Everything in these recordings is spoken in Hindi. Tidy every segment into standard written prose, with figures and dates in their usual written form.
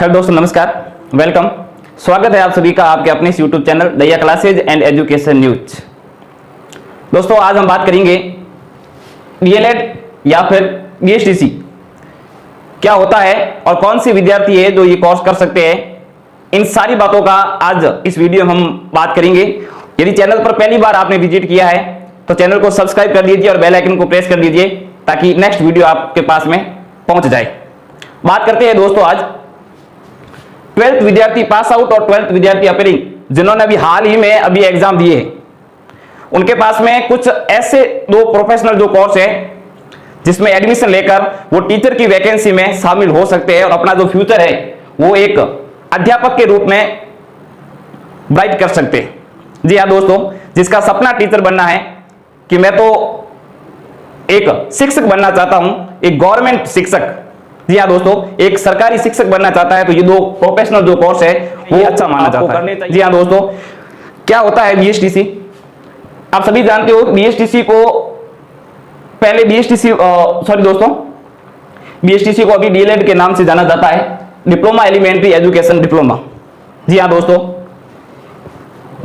हेलो दोस्तों, नमस्कार, वेलकम। स्वागत है आप सभी का आपके अपने यूट्यूब चैनल दैया क्लासेज एंड एजुकेशन न्यूज। दोस्तों, आज हम बात करेंगे डीएलएड या फिर बीएसटीसी क्या होता है और कौन से विद्यार्थी है जो ये कोर्स कर सकते हैं। इन सारी बातों का आज इस वीडियो में हम बात करेंगे। यदि चैनल पर पहली बार आपने विजिट किया है तो चैनल को सब्सक्राइब कर लीजिए और बेल आइकन को प्रेस कर दीजिए ताकि नेक्स्ट वीडियो आपके पास में पहुंच जाए। बात करते हैं दोस्तों आज 12th विद्यार्थी पास आउट और 12th विद्यार्थी अपीयरिंग जिन्होंने अभी हाल ही में एग्जाम दिए हैं, उनके पास में कुछ ऐसे दो प्रोफेशनल जो कोर्स है जिसमें एडमिशन लेकर वो टीचर की वैकेंसी में शामिल हो सकते हैं और अपना जो फ्यूचर है वो एक अध्यापक के रूप में ब्राइट कर सकते हैं। जी हाँ दोस्तों, जिसका सपना टीचर बनना है कि मैं तो एक शिक्षक बनना चाहता हूं, एक गवर्नमेंट शिक्षक। जी हाँ दोस्तों, एक सरकारी शिक्षक बनना चाहता है तो ये दो प्रोफेशनल जो कोर्स है वो अच्छा माना जाता है। जी हाँ दोस्तों, क्या होता है बीएसटीसी? आप सभी जानते हो बीएसटीसी को पहले बीएसटीसी को अभी डीएलएड के नाम से जाना जाता है, डिप्लोमा एलिमेंट्री एजुकेशन डिप्लोमा। जी हाँ दोस्तों,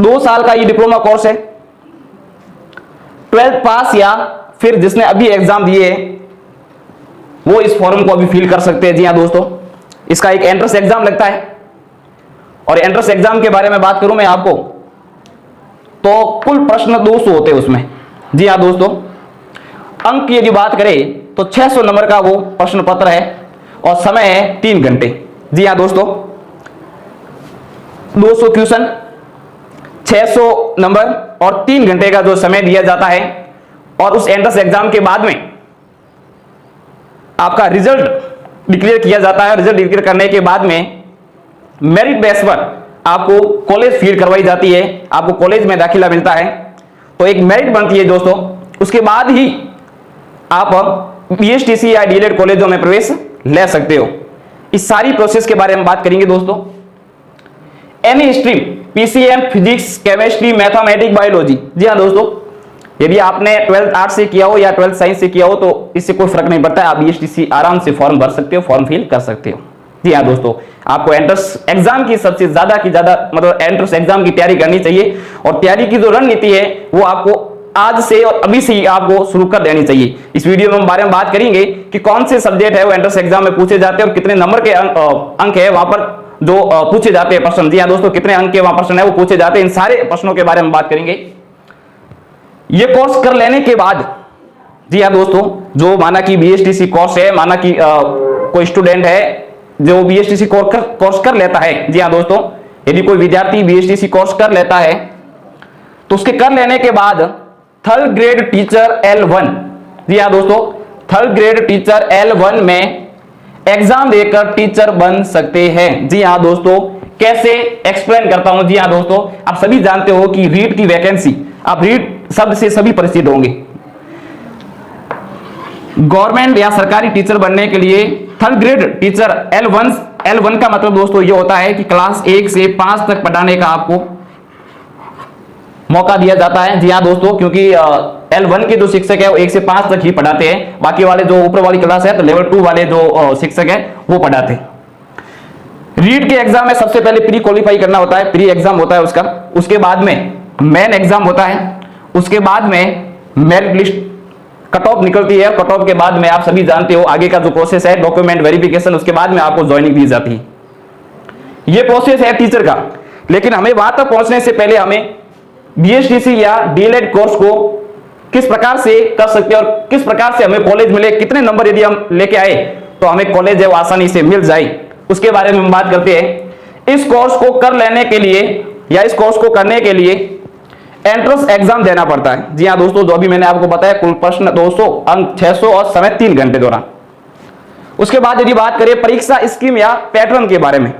2 साल का ये डिप्लोमा कोर्स है। 12th पास या फिर जिसने अभी एग्जाम दिए वो इस फॉर्म को अभी फिल कर सकते हैं। जी हाँ दोस्तों, इसका एक एंट्रेंस एग्जाम लगता है और एंट्रेंस एग्जाम के बारे में बात करूं मैं आपको तो कुल प्रश्न 200 होते हैं उसमें। जी हाँ दोस्तों, अंक की यदि बात करें तो 600 नंबर का वो प्रश्न पत्र है और समय है 3 घंटे। जी हाँ दोस्तों, 200 क्वेश्चन, 600 नंबर और 3 घंटे का जो समय दिया जाता है। और उस एंट्रेंस एग्जाम के बाद में आपका रिजल्ट डिक्लेयर किया जाता है। रिजल्ट डिक्लेयर करने के बाद में मेरिट बेस पर आपको कॉलेज फीड करवाई जाती है, आपको कॉलेज में दाखिला मिलता है तो एक मेरिट बनती है दोस्तों। उसके बाद ही आप बीएसटीसी या डीएलएड कॉलेजों में प्रवेश ले सकते हो। इस सारी प्रोसेस के बारे में बात करेंगे दोस्तों। Any stream, PCM, physics, chemistry, mathematics, biology. जी हाँ दोस्तों, यदि आपने 12th आर्ट्स से किया हो या 12th साइंस से किया हो तो इससे कोई फर्क नहीं पड़ता है, आप बीएसटीसी आराम से फॉर्म भर सकते हो, फॉर्म फिल कर सकते हो। जी हाँ दोस्तों, आपको एंट्रेंस एग्जाम की सबसे ज्यादा की ज्यादा एंट्रेंस एग्जाम की तैयारी करनी चाहिए और तैयारी की जो रणनीति है वो आपको आज से और अभी से ही आपको शुरू कर देनी चाहिए। इस वीडियो में हम बारे में बात करेंगे कि कौन से सब्जेक्ट है वो एंट्रेंस एग्जाम में पूछे जाते हैं और कितने नंबर के अंक है वहां पर जो पूछे जाते हैं प्रश्न। जी हाँ दोस्तों, कितने अंक के वहां प्रश्न है वो पूछे जाते हैं। इन सारे प्रश्नों के बारे में बात करेंगे। ये कोर्स कर लेने के बाद, जी हाँ दोस्तों, जो माना कि बीएसटीसी कोर्स है, माना कि कोई स्टूडेंट है जो बीएसटीसी कोर्स कर लेता है। जी हाँ दोस्तों, यदि कोई विद्यार्थी बीएसटीसी कोर्स कर लेता है तो उसके कर लेने के बाद 3rd ग्रेड टीचर L1, जी हाँ दोस्तों, 3rd ग्रेड टीचर L1 में एग्जाम देकर टीचर बन सकते हैं। जी हाँ दोस्तों, कैसे एक्सप्लेन करता हूं। जी हाँ दोस्तों, आप सभी जानते हो कि रीट की वैकेंसी, आप रीट शब्द से सभी परिचित होंगे। गवर्नमेंट या सरकारी टीचर बनने के लिए 3rd ग्रेड टीचर L1 का मतलब दोस्तों ये होता है कि क्लास 1 से 5 तक पढ़ाने का आपको मौका दिया जाता है। जी हाँ दोस्तों, क्योंकि L1 के जो शिक्षक है वो 1 से 5 तक ही पढ़ाते हैं, बाकी वाले जो ऊपर वाली क्लास है तो लेवल 2 वाले जो शिक्षक है वो पढ़ाते हैं। रीट के एग्जाम में सबसे पहले प्री क्वालिफाई करना होता है, प्री एग्जाम होता है उसका। उसके बाद में मेन एग्जाम होता है, उसके बाद में मेरिट लिस्ट कट ऑफ निकलती है। कट ऑफ के बाद में आप सभी जानते हो आगे का जो प्रोसेस है डॉक्यूमेंट वेरिफिकेशन, उसके बाद में आपको ज्वाइनिंग दी जाती है। ये प्रोसेस है टीचर का। लेकिन हमें वहां तक पहुंचने से पहले हमें बीएसटीसी या डीएलएड कोर्स को किस प्रकार से कर सकते हैं और किस प्रकार से हमें कॉलेज मिले, कितने नंबर यदि हम लेके आए तो हमें कॉलेज है वो आसानी से मिल जाए, उसके बारे में हम बात करते हैं। इस कोर्स को कर लेने के लिए या इस कोर्स को करने के लिए एंट्रेंस एग्जाम देना पड़ता है। जी हाँ दोस्तों, जो अभी मैंने आपको बताया कुल प्रश्न 200, अंक 600 और समय 3 घंटे दौरान। उसके बाद यदि बात करें परीक्षा स्कीम या पैटर्न के बारे में।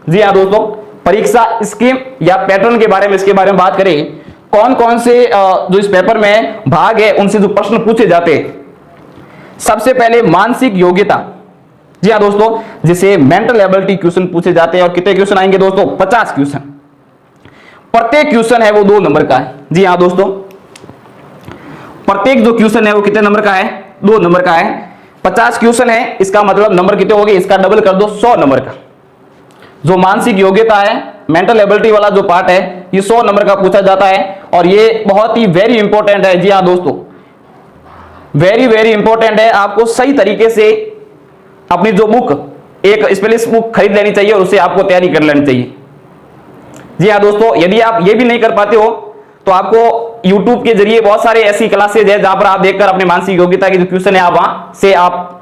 जी हाँ दोस्तों, परीक्षा स्कीम या पैटर्न के बारे में, इसके बारे में बात करें कौन कौन से जो इस पेपर में भाग है उनसे जो प्रश्न पूछे जाते हैं। सबसे पहले मानसिक योग्यता। जी हाँ दोस्तों, जिसे मेंटल एबिलिटी क्वेश्चन पूछे जाते हैं और कितने क्वेश्चन आएंगे दोस्तों? 50 क्वेश्चन। प्रत्येक क्वेश्चन है वो 2 नंबर का है। जी हाँ दोस्तों, प्रत्येक जो क्वेश्चन है वो कितने नंबर का है? 2 नंबर का है। 50 क्वेश्चन है, इसका मतलब नंबर कितने हो गए? इसका डबल कर दो, 100 नंबर का। जो मानसिक योग्यता है, मेंटल एबिलिटी वाला जो पार्ट है, ये 100 नंबर का पूछा जाता है और ये बहुत ही वेरी इंपॉर्टेंट है। जी हाँ दोस्तों, वेरी वेरी इंपॉर्टेंट है। आपको सही तरीके से अपनी जो बुक, एक स्पेलिस्ट बुक खरीद लेनी चाहिए और उसे आपको तैयारी कर लेनी चाहिए। जी हाँ दोस्तों, यदि आप ये भी नहीं कर पाते हो तो आपको YouTube के जरिए बहुत सारे ऐसी क्लासेज है जहां पर आप देखकर अपने मानसिक योग्यता के जो क्वेश्चन है आप वहां से आप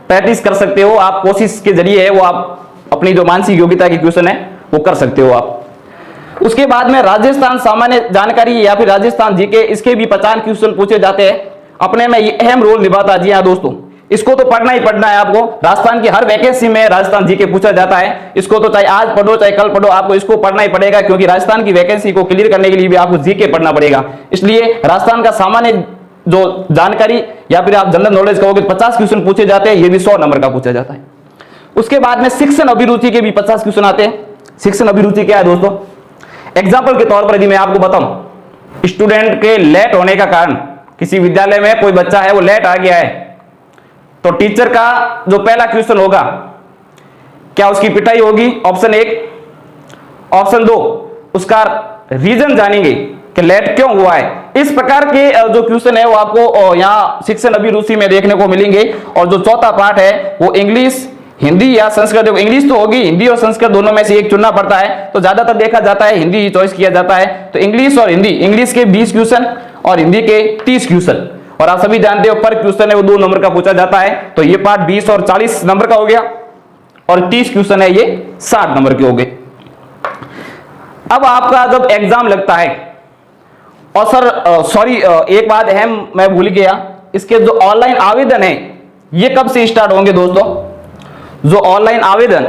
प्रैक्टिस कर सकते हो। आप कोशिश के जरिए है वो आप अपनी जो मानसिक योग्यता के क्वेश्चन है वो कर सकते हो आप। उसके बाद में राजस्थान सामान्य जानकारी या फिर राजस्थान जीके, इसके भी 50 क्वेश्चन पूछे जाते हैं। अपने में ये अहम रोल निभाता है। जी हाँ दोस्तों, इसको तो पढ़ना ही पढ़ना है आपको। राजस्थान की हर वैकेंसी में राजस्थान जीके पूछा जाता है। इसको तो चाहे आज पढ़ो चाहे कल पढ़ो, आपको इसको पढ़ना ही पड़ेगा, क्योंकि राजस्थान की वैकेंसी को क्लियर करने के लिए भी आपको जीके पढ़ना पड़ेगा। इसलिए राजस्थान का सामान्य जो जानकारी या फिर आप जनरल नॉलेज कहोगे 50 क्वेश्चन पूछे जाते हैं, ये भी 100 नंबर का पूछा जाता है। उसके बाद में शिक्षण अभिरुचि के भी 50 क्वेश्चन आते हैं। शिक्षण अभिरुचि क्या है दोस्तों? एग्जाम्पल के तौर पर यदि मैं आपको बताऊं, स्टूडेंट के लेट होने का कारण, किसी विद्यालय में कोई बच्चा है वो लेट आ गया है, तो टीचर का जो पहला क्वेश्चन होगा, क्या उसकी पिटाई होगी? ऑप्शन 1। ऑप्शन 2, उसका रीजन जानेंगे कि लेट क्यों हुआ है। इस प्रकार के जो क्वेश्चन है वो आपको यहाँ शिक्षण अभिरुचि में देखने को मिलेंगे। और जो चौथा पार्ट है वो इंग्लिश, हिंदी या संस्कृत। इंग्लिश तो होगी, हिंदी और संस्कृत दोनों में से एक चुनना पड़ता है, तो ज्यादातर देखा जाता है हिंदी ही चॉइस किया जाता है। तो इंग्लिश और हिंदी, इंग्लिश के 20 क्वेश्चन और हिंदी के 30 क्वेश्चन। और आप सभी जानते हो पर क्वेश्चन है वो 2 नंबर का पूछा जाता है। तो ये पार्ट 20 और 40 नंबर का हो गया और 30 क्वेश्चन है ये 60 नंबर के हो गए। अब आपका जब एग्जाम लगता है, और सर सॉरी एक बात अहम मैं भूल गया, इसके जो ऑनलाइन आवेदन है ये कब से स्टार्ट होंगे दोस्तों? जो ऑनलाइन आवेदन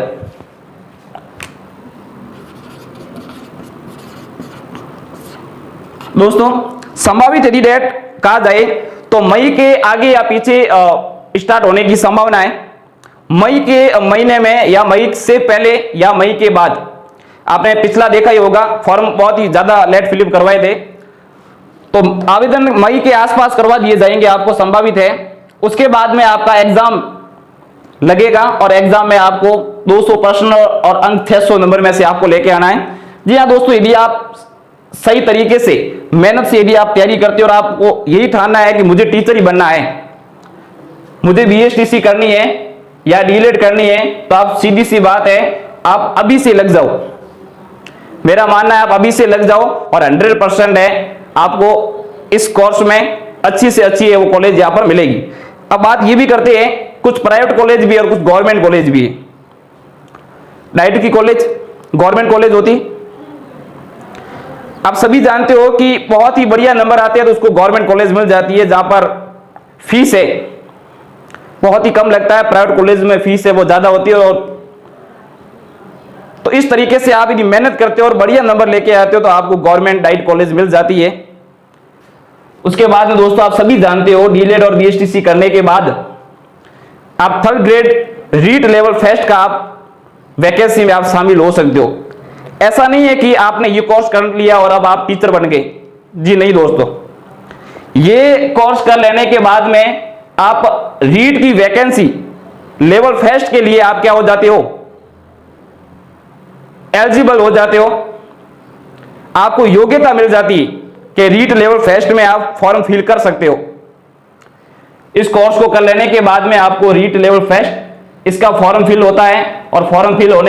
दोस्तों संभावित यदि डेट कहा जाए तो मई के आगे या पीछे स्टार्ट होने की संभावना है। मई के महीने में या मई से पहले या मई के बाद। आपने पिछला देखा ही होगा, फॉर्म बहुत ही ज्यादा लेट फिलअप करवाए थे, तो आवेदन मई के आसपास करवा दिए जाएंगे, आपको संभावित है। उसके बाद में आपका एग्जाम लगेगा और एग्जाम में आपको 200 प्रश्न और अंक 600 नंबर में से आपको लेके आना है। जी हाँ दोस्तों, यदि आप सही तरीके से मेहनत से यदि आप तैयारी करते हो और आपको यही ठानना है कि मुझे टीचर ही बनना है, मुझे बीएसटीसी करनी है या डीएलएड करनी है, तो आप सीधी सी बात है आप अभी से लग जाओ। मेरा मानना है आप अभी से लग जाओ और 100% है आपको इस कोर्स में अच्छी से अच्छी है वो कॉलेज यहाँ पर मिलेगी। अब बात ये भी करते हैं, कुछ प्राइवेट कॉलेज भी और कुछ गवर्नमेंट कॉलेज भी है। डाइट की कॉलेज गवर्नमेंट कॉलेज होती, आप सभी जानते हो कि बहुत ही बढ़िया नंबर आते हैं तो उसको गवर्नमेंट कॉलेज मिल जाती है, जहां पर फीस है बहुत ही कम लगता है। प्राइवेट कॉलेज में फीस है वो ज्यादा होती है। और तो इस तरीके से आप यदि मेहनत करते हो और बढ़िया नंबर लेके आते हो तो आपको गवर्नमेंट डाइट कॉलेज मिल जाती है। उसके बाद में दोस्तों आप सभी जानते हो डीएलएड और बीएसटीसी करने के बाद आप 3rd grade REET level fest का आप वैकेंसी में आप शामिल हो सकते हो। ऐसा नहीं है कि आपने ये कोर्स कर लिया और अब आप टीचर बन गए, जी नहीं दोस्तों। ये कोर्स कर लेने के बाद में आप रीट की वैकेंसी लेवल फेस्ट के लिए आप क्या हो जाते हो? एलिजिबल हो जाते हो। आपको योग्यता मिल जाती है कि रीट लेवल फेस्ट में आप फॉर्म फिल कर सकते हो। इस कोर्स को कर लेने के बाद में आपको रीट लेवल फेस्ट इसका फॉर्म फिल होता है और फॉर्म फिल होने